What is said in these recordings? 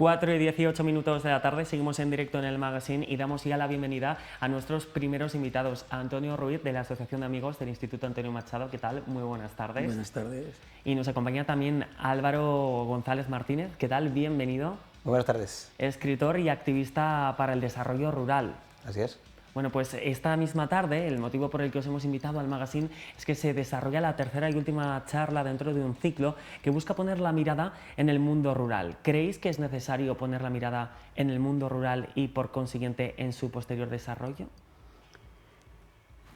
4:18 de la tarde, seguimos en directo en el magazine y damos ya la bienvenida a nuestros primeros invitados, a Antonio Ruiz de la Asociación de Amigos del Instituto Antonio Machado. ¿Qué tal? Muy buenas tardes. Buenas tardes. Y nos acompaña también Álvaro González Martínez. ¿Qué tal? Bienvenido. Muy buenas tardes. Escritor y activista para el desarrollo rural. Así es. Bueno, pues esta misma tarde, el motivo por el que os hemos invitado al magazine es que se desarrolla la tercera y última charla dentro de un ciclo que busca poner la mirada en el mundo rural. ¿Creéis que es necesario poner la mirada en el mundo rural y, por consiguiente, en su posterior desarrollo?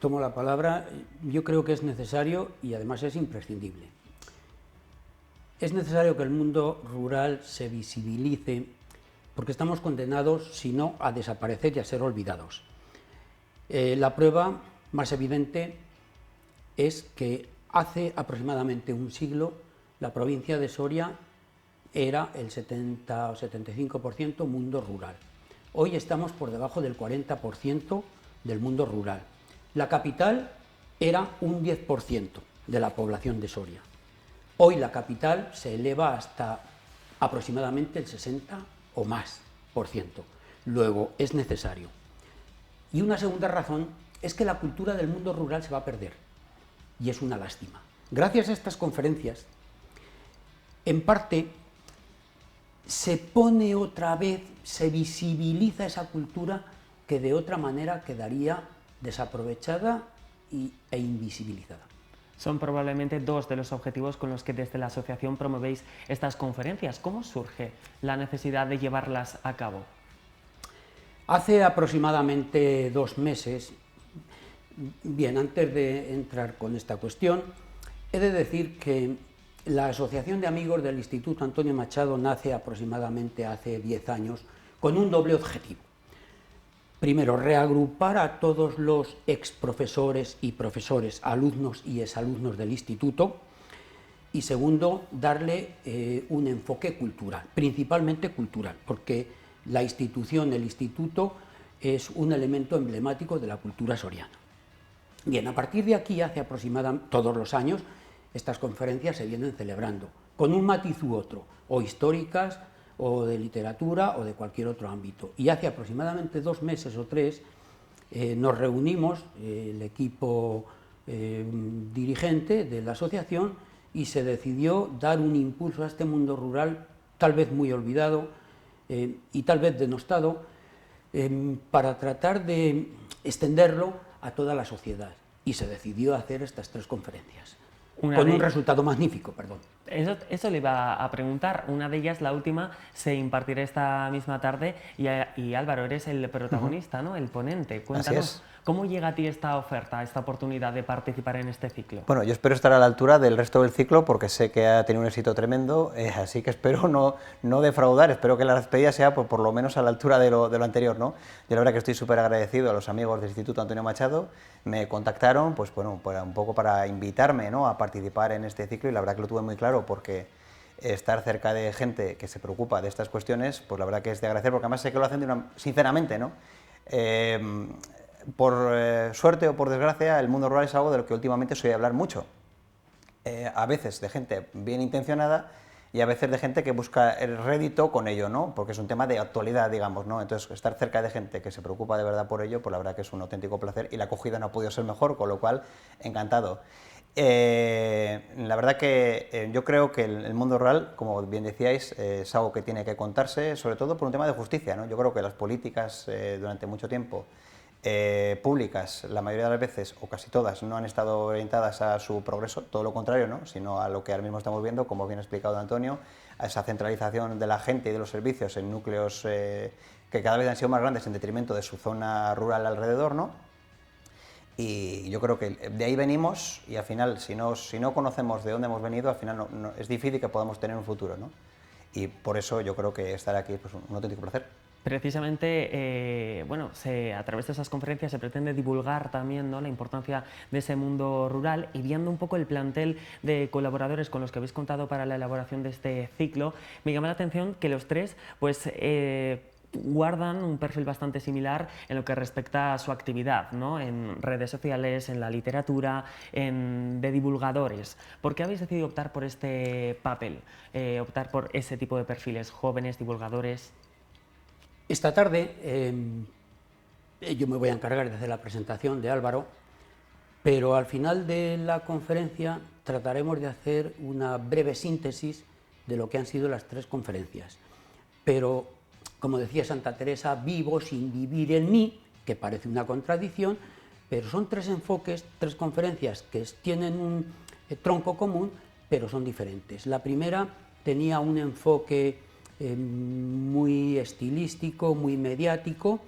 Tomo la palabra. Yo creo que es necesario y además es imprescindible. Es necesario que el mundo rural se visibilice porque estamos condenados, si no, a desaparecer y a ser olvidados. La prueba más evidente es que hace aproximadamente un siglo la provincia de Soria era el 70 o 75% mundo rural. Hoy estamos por debajo del 40% del mundo rural. La capital era un 10% de la población de Soria. Hoy la capital se eleva hasta aproximadamente el 60 o más por ciento. Luego es necesario. Y una segunda razón es que la cultura del mundo rural se va a perder, y es una lástima. Gracias a estas conferencias, en parte, se pone otra vez, se visibiliza esa cultura que de otra manera quedaría desaprovechada e invisibilizada. Son probablemente dos de los objetivos con los que desde la asociación promovéis estas conferencias. ¿Cómo surge la necesidad de llevarlas a cabo? Hace aproximadamente 2 meses, bien, antes de entrar con esta cuestión, he de decir que la Asociación de Amigos del Instituto Antonio Machado nace aproximadamente hace 10 años con un doble objetivo. Primero, reagrupar a todos los exprofesores y profesores, alumnos y exalumnos del instituto, y segundo, darle un enfoque cultural, principalmente cultural, porque la institución, el instituto, es un elemento emblemático de la cultura soriana. Bien, a partir de aquí, hace aproximadamente todos los años, estas conferencias se vienen celebrando, con un matiz u otro, o históricas, o de literatura, o de cualquier otro ámbito. Y hace aproximadamente 2 meses o 3 nos reunimos, el equipo dirigente de la asociación, y se decidió dar un impulso a este mundo rural, tal vez muy olvidado, y tal vez denostado, para tratar de extenderlo a toda la sociedad. Y se decidió hacer estas 3 conferencias, con un resultado magnífico, perdón. Eso le iba a preguntar. Una de ellas, la última, se impartirá esta misma tarde y Álvaro, eres el protagonista, ¿no? El ponente. Cuéntanos, ¿cómo llega a ti esta oferta, esta oportunidad de participar en este ciclo? Bueno, yo espero estar a la altura del resto del ciclo porque sé que ha tenido un éxito tremendo, así que espero no defraudar, espero que la despedida sea por lo menos a la altura de lo anterior, ¿no? Yo la verdad que estoy súper agradecido a los amigos del Instituto Antonio Machado, me contactaron, pues bueno, un poco para invitarme, ¿no?, a participar en este ciclo, y la verdad que lo tuve muy claro, porque estar cerca de gente que se preocupa de estas cuestiones, pues la verdad que es de agradecer, porque además sé que lo hacen sinceramente, ¿no? Por suerte o por desgracia, el mundo rural es algo de lo que últimamente se oye hablar mucho. A veces de gente bien intencionada y a veces de gente que busca el rédito con ello, ¿no? Porque es un tema de actualidad, digamos, ¿no? Entonces, estar cerca de gente que se preocupa de verdad por ello, pues la verdad que es un auténtico placer, y la acogida no ha podido ser mejor, con lo cual, encantado. La verdad que yo creo que el mundo rural, como bien decíais, es algo que tiene que contarse, sobre todo por un tema de justicia, ¿no? Yo creo que las políticas durante mucho tiempo públicas, la mayoría de las veces, o casi todas, no han estado orientadas a su progreso, todo lo contrario, ¿no?, sino a lo que ahora mismo estamos viendo, como bien ha explicado Antonio, a esa centralización de la gente y de los servicios en núcleos que cada vez han sido más grandes en detrimento de su zona rural alrededor, ¿no? Y yo creo que de ahí venimos, y al final, si no conocemos de dónde hemos venido, al final es difícil que podamos tener un futuro, ¿no? Y por eso yo creo que estar aquí es pues, un auténtico placer. Precisamente, bueno, a través de esas conferencias se pretende divulgar también, ¿no?, la importancia de ese mundo rural, y viendo un poco el plantel de colaboradores con los que habéis contado para la elaboración de este ciclo, me llama la atención que los 3, pues, guardan un perfil bastante similar en lo que respecta a su actividad, ¿no? En redes sociales, en la literatura, de divulgadores. ¿Por qué habéis decidido optar por este papel, optar por ese tipo de perfiles, jóvenes, divulgadores? Esta tarde yo me voy a encargar de hacer la presentación de Álvaro, pero al final de la conferencia trataremos de hacer una breve síntesis de lo que han sido las 3 conferencias. Pero, como decía Santa Teresa, vivo sin vivir en mí, que parece una contradicción, pero son 3 enfoques, 3 conferencias que tienen un tronco común, pero son diferentes. La primera tenía un enfoque muy estilístico, muy mediático,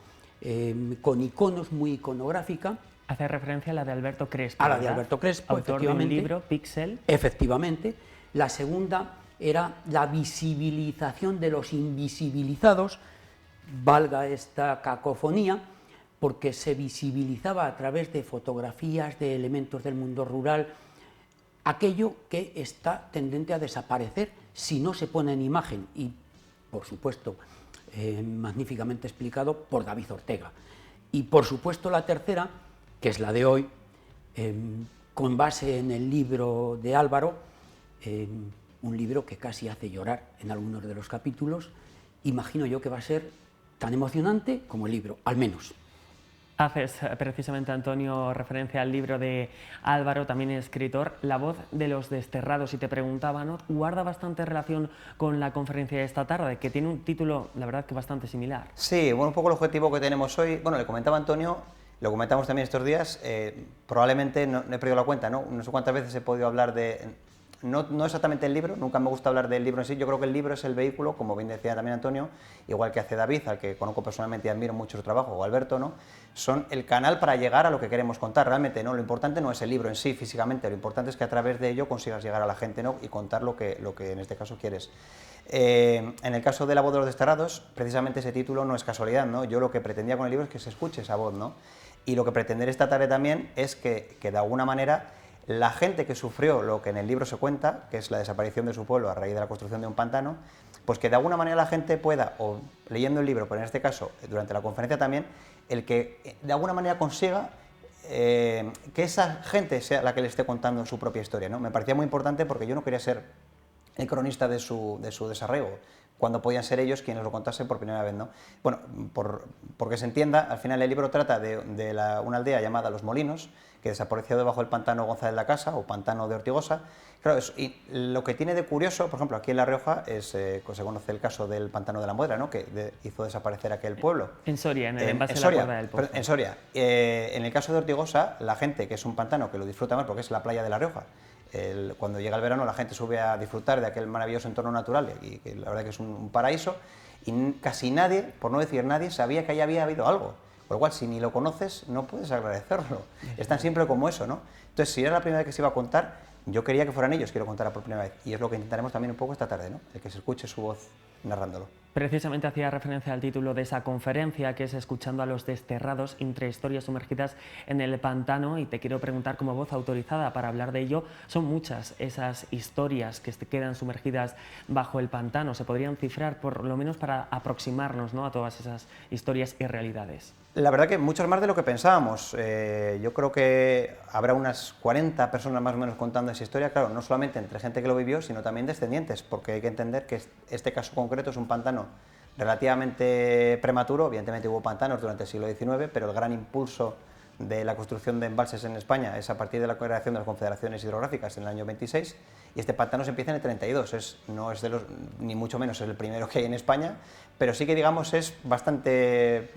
con iconos, muy iconográfica. Hace referencia a la de Alberto Crespo, A la de ¿verdad? Alberto Crespo, autor de un libro, Pixel. Efectivamente. La segunda era la visibilización de los invisibilizados, valga esta cacofonía, porque se visibilizaba a través de fotografías, de elementos del mundo rural, aquello que está tendente a desaparecer si no se pone en imagen, y por supuesto magníficamente explicado por David Ortega. Y por supuesto la tercera, que es la de hoy, con base en el libro de Álvaro, un libro que casi hace llorar en algunos de los capítulos. Imagino yo que va a ser tan emocionante como el libro, al menos. Haces precisamente, Antonio, referencia al libro de Álvaro, también escritor, La voz de los desterrados, y te preguntaba, ¿no? Guarda bastante relación con la conferencia de esta tarde, que tiene un título, la verdad, que bastante similar. Sí, bueno, un poco el objetivo que tenemos hoy, bueno, le comentaba a Antonio, lo comentamos también estos días, probablemente no he perdido la cuenta, ¿no? No sé cuántas veces he podido hablar de, no exactamente el libro, nunca me gusta hablar del libro en sí, yo creo que el libro es el vehículo, como bien decía también Antonio, igual que hace David, al que conozco personalmente y admiro mucho su trabajo, o Alberto, ¿no? Son el canal para llegar a lo que queremos contar, realmente, ¿no? Lo importante no es el libro en sí, físicamente, lo importante es que a través de ello consigas llegar a la gente, ¿no? Y contar lo que en este caso quieres. En el caso de La voz de los desterrados, precisamente ese título no es casualidad, ¿no? Yo lo que pretendía con el libro es que se escuche esa voz, ¿no? Y lo que pretenderé esta tarde también es que de alguna manera la gente que sufrió lo que en el libro se cuenta, que es la desaparición de su pueblo a raíz de la construcción de un pantano, pues que de alguna manera la gente pueda, o leyendo el libro, pero en este caso durante la conferencia también, el que de alguna manera consiga que esa gente sea la que le esté contando su propia historia, ¿no? Me parecía muy importante porque yo no quería ser el cronista de su desarraigo, cuando podían ser ellos quienes lo contasen por primera vez, ¿no? Bueno, porque se entienda, al final el libro trata de una aldea llamada Los Molinos, que desapareció debajo del pantano González de la Casa, o pantano de Ortigosa. Claro, y lo que tiene de curioso, por ejemplo, aquí en La Rioja, se conoce el caso del pantano de la Muedra, ¿no? Que hizo desaparecer aquel pueblo. En Soria, en el envase de la Soria, Cuerda del Pozo. en Soria. En el caso de Ortigosa, la gente, que es un pantano que lo disfruta más porque es la playa de La Rioja, cuando llega el verano la gente sube a disfrutar de aquel maravilloso entorno natural y que la verdad que es un paraíso, y casi nadie, por no decir nadie, sabía que ahí había habido algo. Por lo cual, si ni lo conoces, no puedes agradecerlo. Es tan simple como eso, ¿no? Entonces, si era la primera vez que se iba a contar, yo quería que fueran ellos que lo contaran por primera vez. Y es lo que intentaremos también un poco esta tarde, ¿no? El que se escuche su voz narrándolo. Precisamente hacía referencia al título de esa conferencia, que es Escuchando a los desterrados, intrahistorias sumergidas en el pantano, y te quiero preguntar, como voz autorizada para hablar de ello, son muchas esas historias que quedan sumergidas bajo el pantano. ¿Se podrían cifrar, por lo menos para aproximarnos, ¿no?, a todas esas historias y realidades? La verdad que muchas más de lo que pensábamos. Yo creo que habrá unas 40 personas más o menos contando esa historia, claro, no solamente entre gente que lo vivió, sino también descendientes, porque hay que entender que este caso concreto es un pantano relativamente prematuro. Evidentemente hubo pantanos durante el siglo XIX, pero el gran impulso de la construcción de embalses en España es a partir de la creación de las confederaciones hidrográficas en el año 26, y este pantano se empieza en el 32, no es ni mucho menos es el primero que hay en España, pero sí que digamos es bastante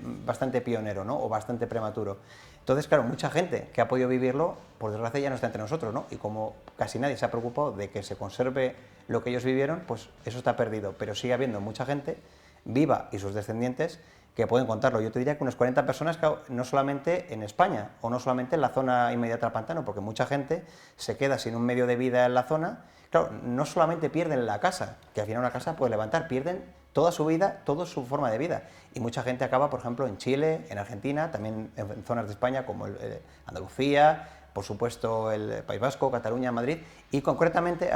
pionero, ¿no? O bastante prematuro. Entonces, claro, mucha gente que ha podido vivirlo, por desgracia ya no está entre nosotros, ¿no? Y como casi nadie se ha preocupado de que se conserve lo que ellos vivieron, pues eso está perdido, pero sigue habiendo mucha gente viva y sus descendientes que pueden contarlo. Yo te diría que unas 40 personas, no solamente en España o no solamente en la zona inmediata al pantano, porque mucha gente se queda sin un medio de vida en la zona. Claro, no solamente pierden la casa, que al final una casa puede levantar, pierden toda su vida, toda su forma de vida. Y mucha gente acaba, por ejemplo, en Chile, en Argentina, también en zonas de España como Andalucía, por supuesto el País Vasco, Cataluña, Madrid, y concretamente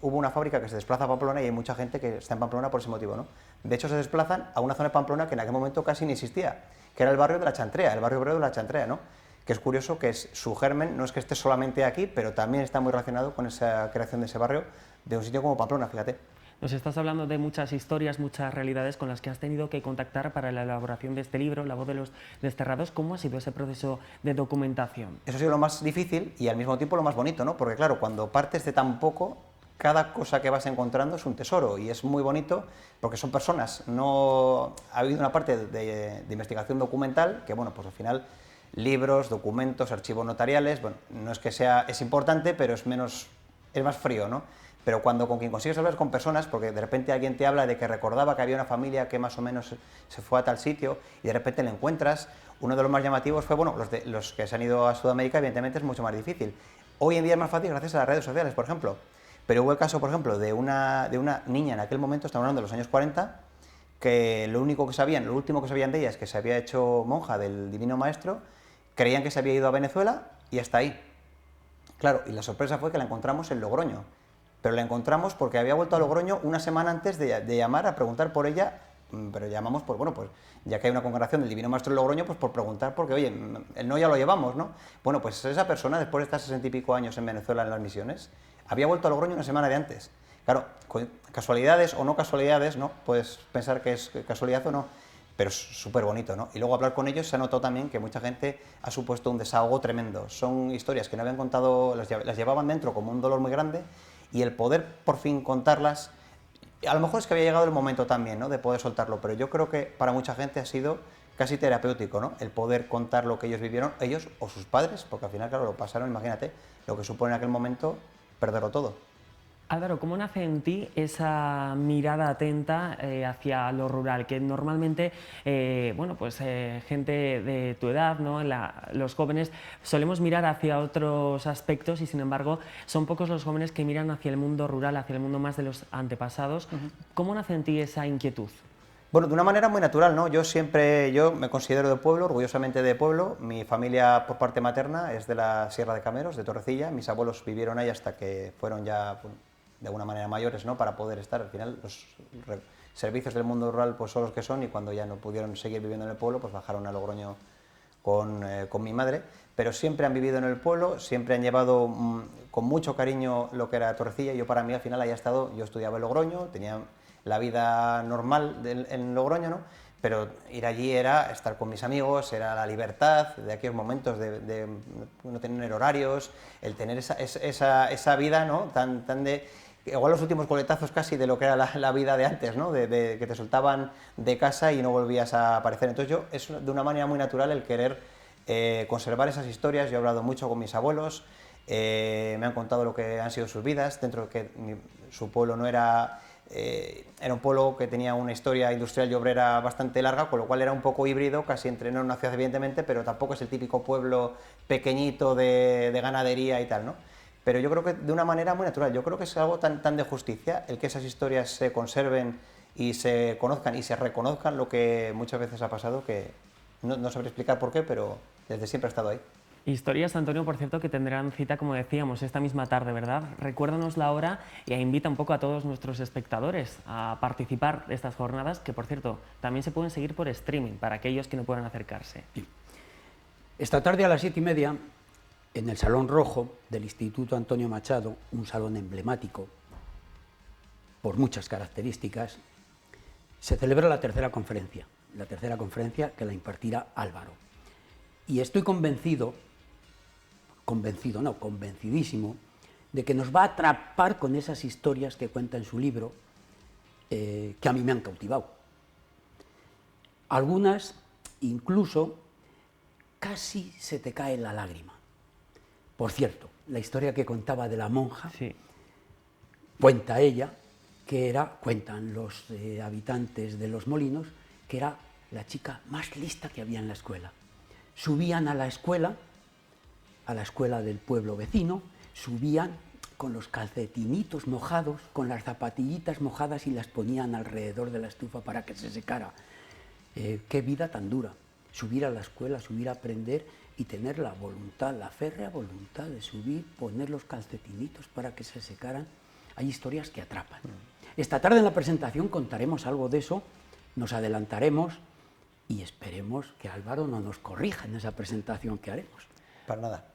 hubo una fábrica que se desplaza a Pamplona y hay mucha gente que está en Pamplona por ese motivo, ¿no? De hecho, se desplazan a una zona de Pamplona que en aquel momento casi no existía, que era el barrio de la Chantrea, el barrio obrero de la Chantrea, ¿no? Que es curioso que su germen no es que esté solamente aquí, pero también está muy relacionado con esa creación de ese barrio, de un sitio como Pamplona, fíjate. Nos estás hablando de muchas historias, muchas realidades con las que has tenido que contactar para la elaboración de este libro, La voz de los desterrados. ¿Cómo ha sido ese proceso de documentación? Eso ha sido lo más difícil y al mismo tiempo lo más bonito, ¿no? Porque claro, cuando partes de tan poco, cada cosa que vas encontrando es un tesoro y es muy bonito porque son personas. No ha habido una parte de investigación documental que, bueno, pues al final libros, documentos, archivos notariales, bueno, no es que sea, es importante, pero es más frío, ¿no? Pero cuando con quien consigues hablar con personas, porque de repente alguien te habla de que recordaba que había una familia que más o menos se fue a tal sitio y de repente le encuentras, uno de los más llamativos fue, bueno, los que se han ido a Sudamérica, evidentemente es mucho más difícil. Hoy en día es más fácil gracias a las redes sociales, por ejemplo. Pero hubo el caso, por ejemplo, de una niña en aquel momento, estamos hablando de los años 40, que lo último que sabían de ella es que se había hecho monja del Divino Maestro, creían que se había ido a Venezuela y hasta ahí. Claro, y la sorpresa fue que la encontramos en Logroño. Pero la encontramos porque había vuelto a Logroño una semana antes de llamar a preguntar por ella, pero llamamos, pues bueno, pues ya que hay una congregación del Divino Maestro de Logroño, pues por preguntar, porque oye, el no ya lo llevamos, ¿no? Bueno, pues esa persona, después de estar 60 y pico años en Venezuela en las misiones, había vuelto a Logroño una semana de antes. Claro, casualidades o no casualidades, ¿no? Puedes pensar que es casualidad o no, pero es súper bonito, ¿no? Y luego hablar con ellos se ha notado también que mucha gente ha supuesto un desahogo tremendo. Son historias que no habían contado, las llevaban dentro como un dolor muy grande, y el poder por fin contarlas, a lo mejor es que había llegado el momento también, ¿no?, de poder soltarlo, pero yo creo que para mucha gente ha sido casi terapéutico, ¿no?, el poder contar lo que ellos vivieron, ellos o sus padres, porque al final, claro, lo pasaron, imagínate, lo que supone en aquel momento perderlo todo. Álvaro, ¿cómo nace en ti esa mirada atenta hacia lo rural? Que normalmente, bueno, pues gente de tu edad, ¿no? Los jóvenes, solemos mirar hacia otros aspectos y, sin embargo, son pocos los jóvenes que miran hacia el mundo rural, hacia el mundo más de los antepasados. ¿Cómo nace en ti esa inquietud? Bueno, de una manera muy natural, ¿no? Yo me considero de pueblo, orgullosamente de pueblo. Mi familia por parte materna es de la Sierra de Cameros, de Torrecilla. Mis abuelos vivieron ahí hasta que fueron ya, de alguna manera, mayores, ¿no?, para poder estar. Al final, los servicios del mundo rural pues son los que son, y cuando ya no pudieron seguir viviendo en el pueblo, pues bajaron a Logroño con mi madre. Pero siempre han vivido en el pueblo, siempre han llevado con mucho cariño lo que era Torrecilla. Yo, para mí, al final, yo estudiaba en Logroño, tenía la vida normal en Logroño, ¿no?, pero ir allí era estar con mis amigos, era la libertad de aquellos momentos de no tener horarios, el tener esa vida, ¿no?, tan de... Igual los últimos coletazos casi de lo que era la vida de antes, ¿no?, de que te soltaban de casa y no volvías a aparecer. Entonces es de una manera muy natural el querer conservar esas historias. Yo he hablado mucho con mis abuelos, me han contado lo que han sido sus vidas, dentro de que su pueblo no era... era un pueblo que tenía una historia industrial y obrera bastante larga, con lo cual era un poco híbrido, casi entre, no una ciudad evidentemente, pero tampoco es el típico pueblo pequeñito de ganadería y tal, ¿no? Pero yo creo que de una manera muy natural. Yo creo que es algo tan de justicia el que esas historias se conserven y se conozcan y se reconozcan, lo que muchas veces ha pasado, que no sabré explicar por qué, pero desde siempre ha estado ahí. Historias, Antonio, por cierto, que tendrán cita, como decíamos, esta misma tarde, ¿verdad? Recuérdanos la hora y invita un poco a todos nuestros espectadores a participar de estas jornadas, que, por cierto, también se pueden seguir por streaming, para aquellos que no puedan acercarse. Esta tarde a las 7:30, en el Salón Rojo del Instituto Antonio Machado, un salón emblemático por muchas características, se celebra la tercera conferencia que la impartirá Álvaro. Y estoy convencidísimo de que nos va a atrapar con esas historias que cuenta en su libro, que a mí me han cautivado. Algunas, incluso, casi se te cae la lágrima. Por cierto, la historia que contaba de la monja, sí, cuenta ella, cuentan los habitantes de Los Molinos, que era la chica más lista que había en la escuela. Subían a la escuela del pueblo vecino, subían con los calcetinitos mojados, con las zapatillitas mojadas, y las ponían alrededor de la estufa para que se secara. Qué vida tan dura, subir a la escuela, subir a aprender y tener la voluntad, la férrea voluntad de subir, poner los calcetinitos para que se secaran. Hay historias que atrapan. Esta tarde en la presentación contaremos algo de eso, nos adelantaremos y esperemos que Álvaro no nos corrija en esa presentación que haremos. Para nada.